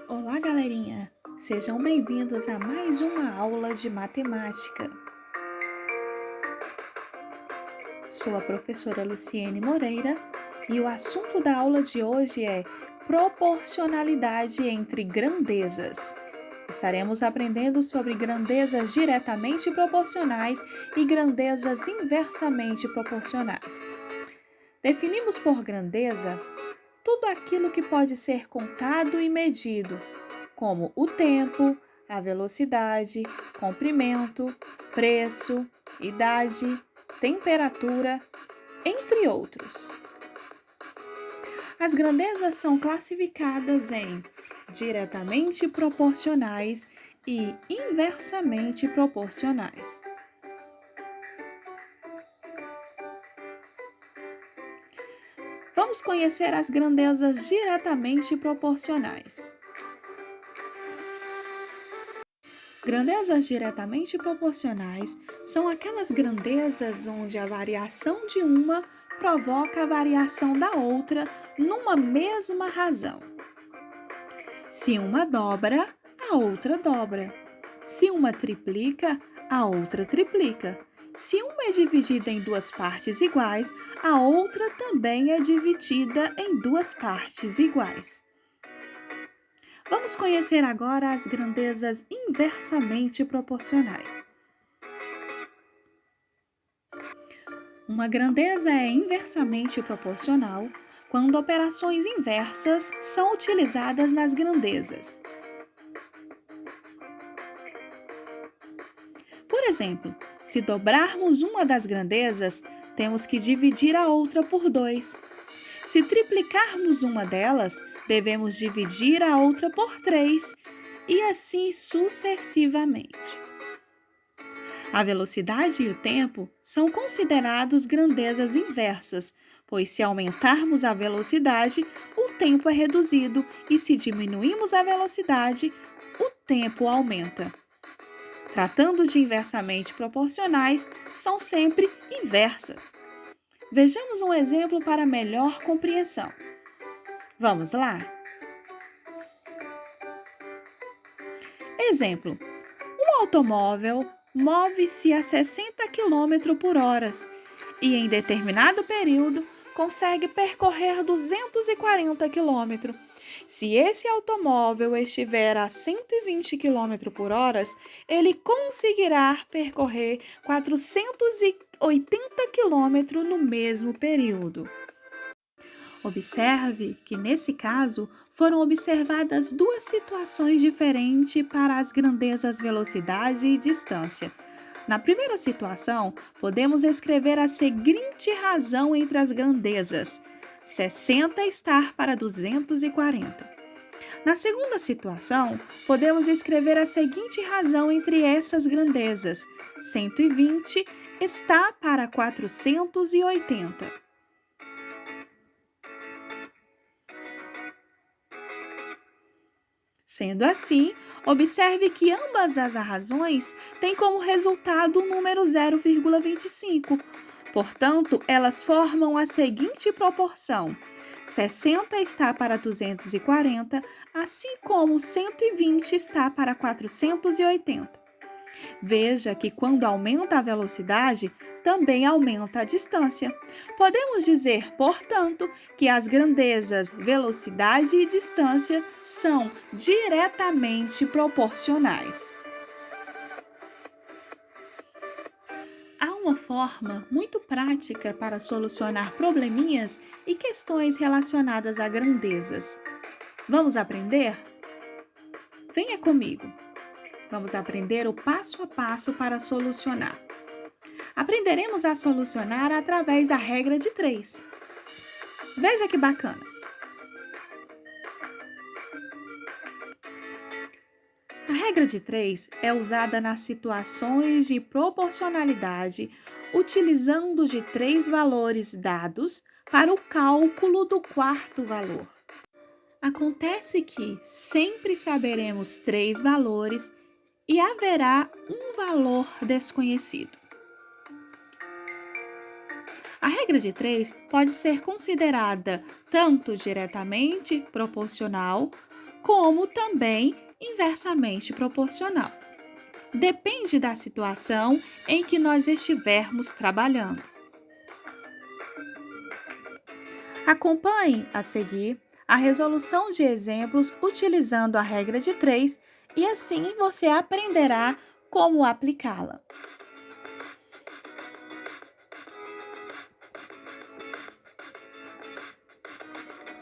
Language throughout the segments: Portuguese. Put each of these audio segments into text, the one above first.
Olá, galerinha! Sejam bem-vindos a mais uma aula de matemática. Sou a professora Luciene Moreira e o assunto da aula de hoje é proporcionalidade entre grandezas. Estaremos aprendendo sobre grandezas diretamente proporcionais e grandezas inversamente proporcionais. Definimos por grandeza tudo aquilo que pode ser contado e medido, como o tempo, a velocidade, comprimento, preço, idade, temperatura, entre outros. As grandezas são classificadas em diretamente proporcionais e inversamente proporcionais. Vamos conhecer as grandezas diretamente proporcionais. Grandezas diretamente proporcionais são aquelas grandezas onde a variação de uma provoca a variação da outra numa mesma razão. Se uma dobra, a outra dobra. Se uma triplica, a outra triplica. Se uma é dividida em duas partes iguais, a outra também é dividida em duas partes iguais. Vamos conhecer agora as grandezas inversamente proporcionais. Uma grandeza é inversamente proporcional quando operações inversas são utilizadas nas grandezas. Por exemplo, se dobrarmos uma das grandezas, temos que dividir a outra por 2. Se triplicarmos uma delas, devemos dividir a outra por 3, e assim sucessivamente. A velocidade e o tempo são considerados grandezas inversas, pois se aumentarmos a velocidade, o tempo é reduzido, e se diminuirmos a velocidade, o tempo aumenta. Tratando de inversamente proporcionais, são sempre inversas. Vejamos um exemplo para melhor compreensão. Vamos lá? Exemplo: um automóvel move-se a 60 km por hora e, em determinado período, consegue percorrer 240 km. Se esse automóvel estiver a 120 km por hora, ele conseguirá percorrer 480 km no mesmo período. Observe que, nesse caso, foram observadas duas situações diferentes para as grandezas velocidade e distância. Na primeira situação, podemos escrever a seguinte razão entre as grandezas: 60 estar para 240. Na segunda situação, podemos escrever a seguinte razão entre essas grandezas: 120 está para 480. Sendo assim, observe que ambas as razões têm como resultado o número 0,25. Portanto, elas formam a seguinte proporção: 60 está para 240, assim como 120 está para 480. Veja que quando aumenta a velocidade, também aumenta a distância. Podemos dizer, portanto, que as grandezas velocidade e distância são diretamente proporcionais. Há uma forma muito prática para solucionar probleminhas e questões relacionadas a grandezas. Vamos aprender? Venha comigo! Vamos aprender o passo a passo para solucionar. Aprenderemos a solucionar através da regra de 3. Veja que bacana! A regra de 3 é usada nas situações de proporcionalidade, utilizando de 3 valores dados para o cálculo do quarto valor. Acontece que sempre saberemos 3 valores e haverá um valor desconhecido. A regra de 3 pode ser considerada tanto diretamente proporcional como também inversamente proporcional. Depende da situação em que nós estivermos trabalhando. Acompanhe a seguir a resolução de exemplos utilizando a regra de 3 e assim você aprenderá como aplicá-la.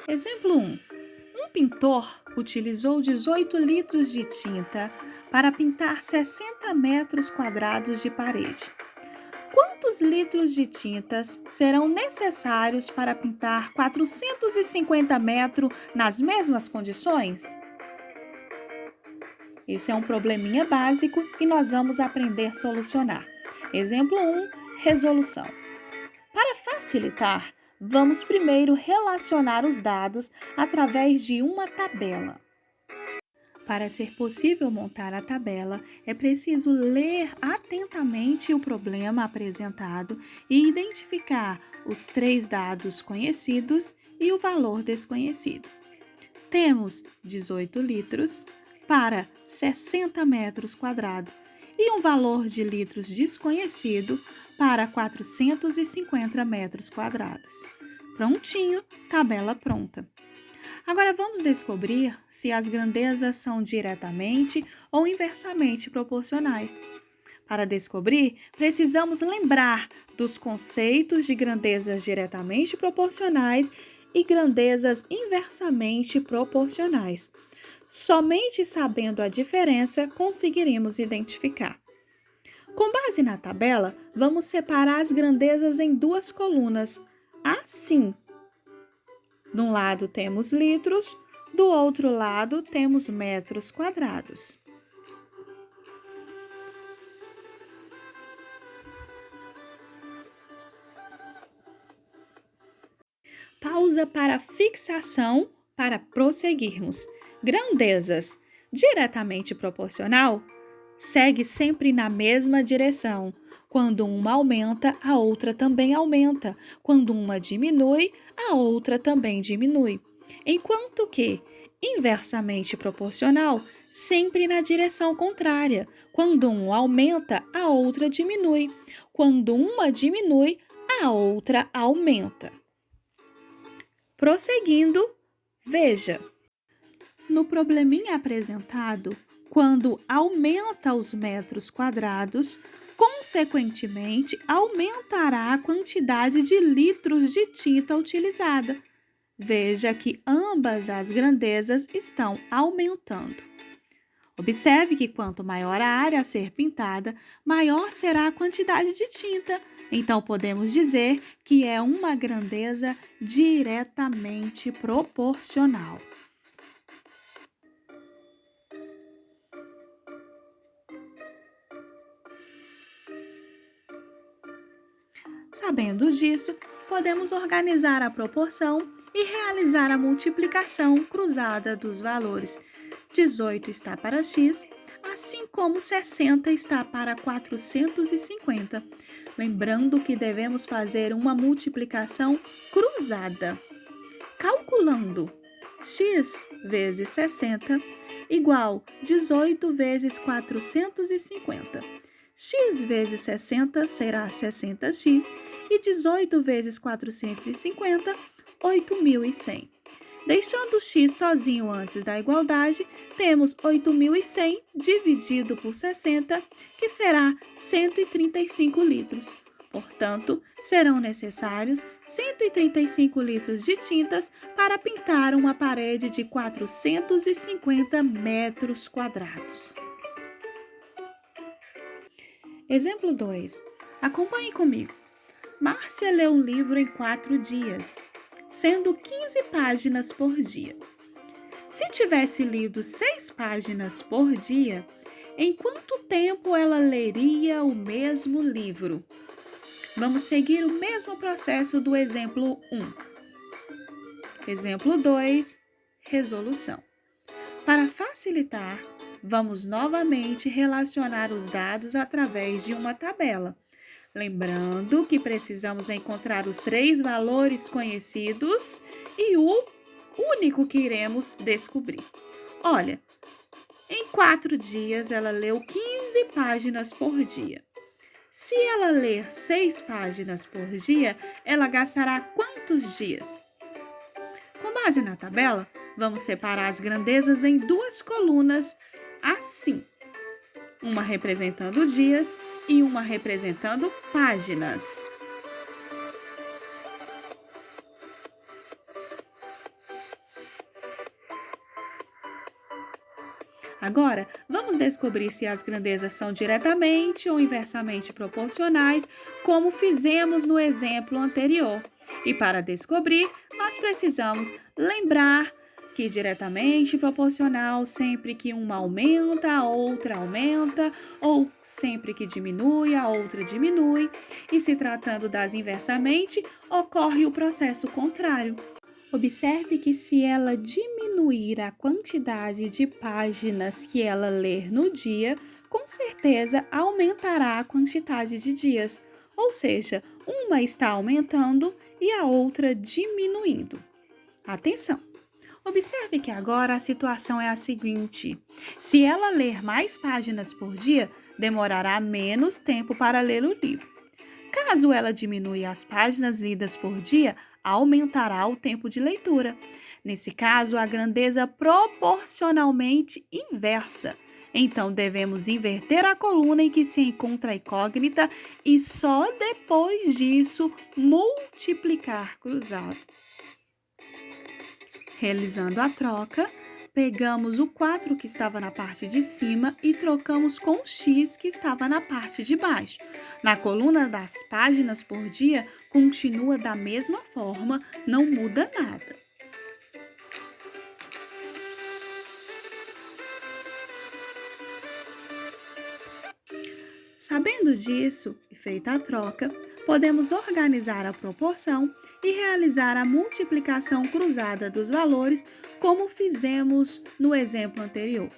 Exemplo 1. Um pintor utilizou 18 litros de tinta para pintar 60 metros quadrados de parede. Quantos litros de tintas serão necessários para pintar 450 metros nas mesmas condições? Esse é um probleminha básico e nós vamos aprender a solucionar. Exemplo 1, resolução. Para facilitar, vamos primeiro relacionar os dados através de uma tabela. Para ser possível montar a tabela, é preciso ler atentamente o problema apresentado e identificar os 3 dados conhecidos e o valor desconhecido. Temos 18 litros para 60 metros quadrados e um valor de litros desconhecido para 450 metros quadrados. Prontinho, tabela pronta. Agora vamos descobrir se as grandezas são diretamente ou inversamente proporcionais. Para descobrir, precisamos lembrar dos conceitos de grandezas diretamente proporcionais e grandezas inversamente proporcionais. Somente sabendo a diferença conseguiremos identificar. Com base na tabela, vamos separar as grandezas em 2 colunas, assim. De um lado temos litros, do outro lado temos metros quadrados. Pausa para fixação para prosseguirmos. Grandezas diretamente proporcional segue sempre na mesma direção. Quando uma aumenta, a outra também aumenta. Quando uma diminui, a outra também diminui. Enquanto que inversamente proporcional, sempre na direção contrária. Quando um aumenta, a outra diminui. Quando uma diminui, a outra aumenta. Prosseguindo, veja. No probleminha apresentado, quando aumenta os metros quadrados, consequentemente, aumentará a quantidade de litros de tinta utilizada. Veja que ambas as grandezas estão aumentando. Observe que quanto maior a área a ser pintada, maior será a quantidade de tinta. Então, podemos dizer que é uma grandeza diretamente proporcional. Sabendo disso, podemos organizar a proporção e realizar a multiplicação cruzada dos valores. 18 está para x, assim como 60 está para 450. Lembrando que devemos fazer uma multiplicação cruzada. Calculando x vezes 60 igual 18 vezes 450. X vezes 60 será 60x e 18 vezes 450, 8.100. Deixando o x sozinho antes da igualdade, temos 8.100 dividido por 60, que será 135 litros. Portanto, serão necessários 135 litros de tintas para pintar uma parede de 450 metros quadrados. Exemplo 2. Acompanhe comigo. Márcia lê um livro em 4 dias, sendo 15 páginas por dia. Se tivesse lido 6 páginas por dia, em quanto tempo ela leria o mesmo livro? Vamos seguir o mesmo processo do exemplo 1. Exemplo 2. Resolução. Para facilitar, vamos novamente relacionar os dados através de uma tabela. Lembrando que precisamos encontrar os 3 valores conhecidos e o único que iremos descobrir. Olha, em 4 dias ela leu 15 páginas por dia. Se ela ler 6 páginas por dia, ela gastará quantos dias? Com base na tabela, vamos separar as grandezas em 2 colunas, assim: uma representando dias e uma representando páginas. Agora, vamos descobrir se as grandezas são diretamente ou inversamente proporcionais, como fizemos no exemplo anterior. E para descobrir, nós precisamos lembrar que diretamente proporcional, sempre que uma aumenta, a outra aumenta, ou sempre que diminui, a outra diminui. E se tratando das inversamente, ocorre o processo contrário. Observe que se ela diminuir a quantidade de páginas que ela ler no dia, com certeza aumentará a quantidade de dias, ou seja, uma está aumentando e a outra diminuindo. Atenção! Observe que agora a situação é a seguinte: se ela ler mais páginas por dia, demorará menos tempo para ler o livro. Caso ela diminua as páginas lidas por dia, aumentará o tempo de leitura. Nesse caso, a grandeza proporcionalmente inversa. Então, devemos inverter a coluna em que se encontra a incógnita e só depois disso multiplicar cruzado. Realizando a troca, pegamos o 4 que estava na parte de cima e trocamos com o X que estava na parte de baixo. Na coluna das páginas por dia, continua da mesma forma, não muda nada. Sabendo disso e feita a troca, podemos organizar a proporção e realizar a multiplicação cruzada dos valores, como fizemos no exemplo anterior.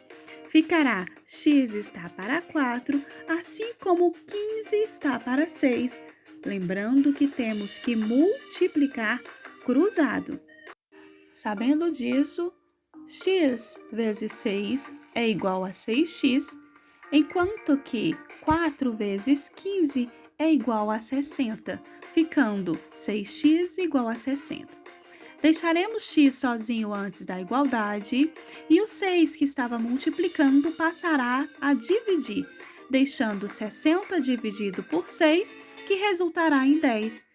Ficará x está para 4, assim como 15 está para 6. Lembrando que temos que multiplicar cruzado. Sabendo disso, x vezes 6 é igual a 6x, enquanto que 4 vezes 15 é igual a 60, ficando 6x igual a 60. Deixaremos x sozinho antes da igualdade e o 6 que estava multiplicando passará a dividir, deixando 60 dividido por 6, que resultará em 10.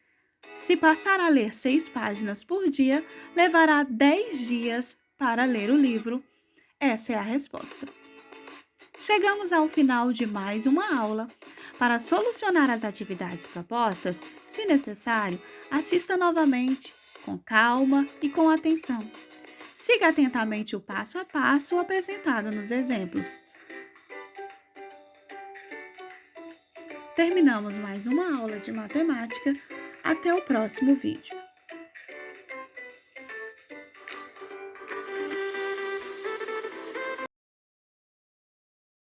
Se passar a ler 6 páginas por dia, levará 10 dias para ler o livro. Essa é a resposta. Chegamos ao final de mais uma aula. Para solucionar as atividades propostas, se necessário, assista novamente, com calma e com atenção. Siga atentamente o passo a passo apresentado nos exemplos. Terminamos mais uma aula de matemática. Até o próximo vídeo.